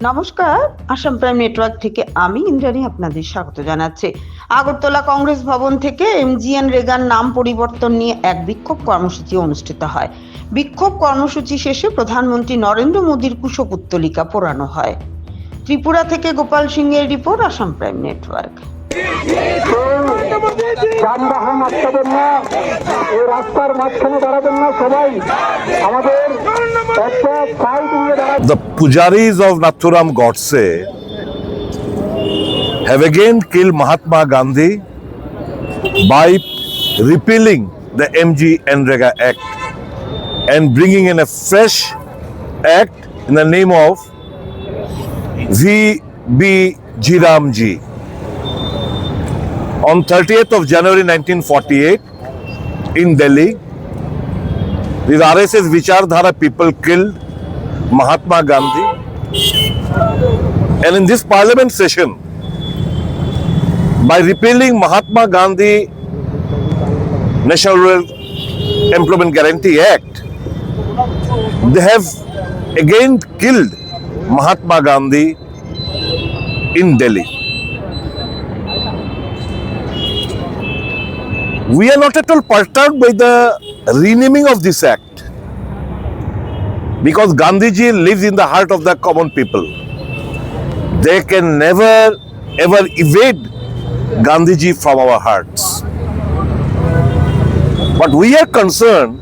নমস্কার, Assam prime network থেকে আমি ইন্দ্রাণী আপনাদের স্বাগত জানাচ্ছি। আগরতলা কংগ্রেস ভবন থেকে এমজিএন রেগার নাম পরিবর্তন নিয়ে এক বিক্ষোভ কর্মসূচি অনুষ্ঠিত হয়। বিক্ষোভ কর্মসূচি শেষে প্রধানমন্ত্রী নরেন্দ্র মোদীর কুশপুত্তলিকা পোড়ানো হয়। ত্রিপুরা থেকে গোপাল সিং এর রিপোর্ট, আসাম প্রাইম নেটওয়ার্ক। যানবাহন আটকাবেন না, এই রাস্তার মাঝখানে দাঁড়াবেন না, সবাই আমাদের একটা সাইড নিয়ে দাঁড়াবেন। The pujaris of Nathuram Godse have again killed Mahatma Gandhi by repealing the MG Nrega Act and bringing in a fresh act in the name of V.B. Jiramji. On 30th of January 1948 in Delhi, these RSS Vichardhara people killed Mahatma Gandhi, and in this parliament session, by repealing Mahatma Gandhi National Rural Employment Guarantee Act, they have again killed Mahatma Gandhi in Delhi. We are not at all perturbed by the renaming of this act, because Gandhiji lives in the heart of the common people. They can never ever evade Gandhiji from our hearts. But we are concerned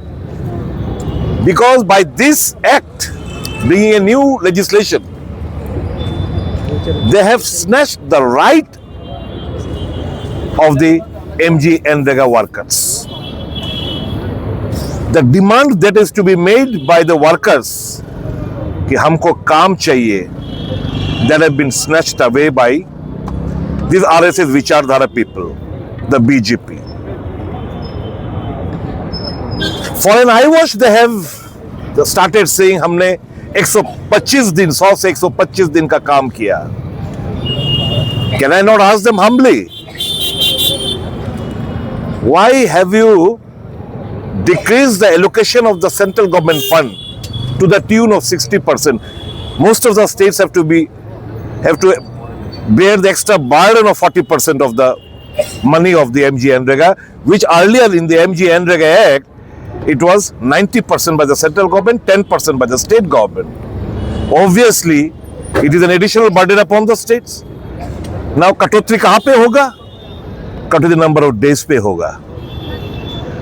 because by this act, bringing a new legislation, they have snatched the right of the MG Nrega workers. The demand that is to be made by the workers कि हमको काम चाहिए, that have been snatched away by these RSS Vichardhara people, the BJP. For an eyewash, they have started saying हमने 125 दिन 100 से 125 दिन का काम किया. Can I not ask them humbly? Why have you decreased the allocation of the central government fund to the tune of 60%? Most of the states have to bear the extra burden of 40% of the money of the MG Nrega, which earlier in the MG Nrega Act, it was 90% by the central government, 10% by the state government. Obviously, it is an additional burden upon the states. Now, कटौती कहाँ पे होगा? कटौती number of days पे होगा.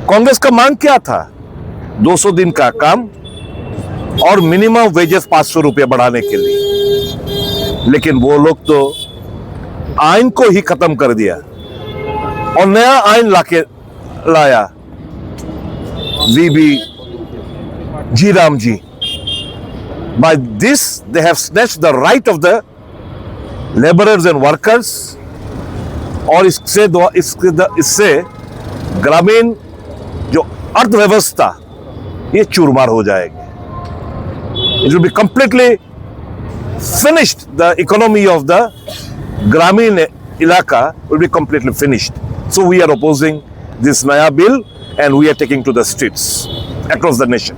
कांग्रेस का मांग क्या था? 200 दिन का काम और मिनिमम वेजेस 500 रुपये बढ़ाने के लिए. लेकिन वो लोग तो आइन को ही खत्म कर दिया और नया आइन लाया वीबी जीराम जी. By this, they have snatched the right of the laborers and workers, और इससे ग्रामीण जो अर्थव्यवस्था ये चूरमार हो जाएगी. It will be completely finished. The economy of the Gramin Ilaka will be completely finished. So we are opposing this Naya bill and we are taking to the streets across the nation.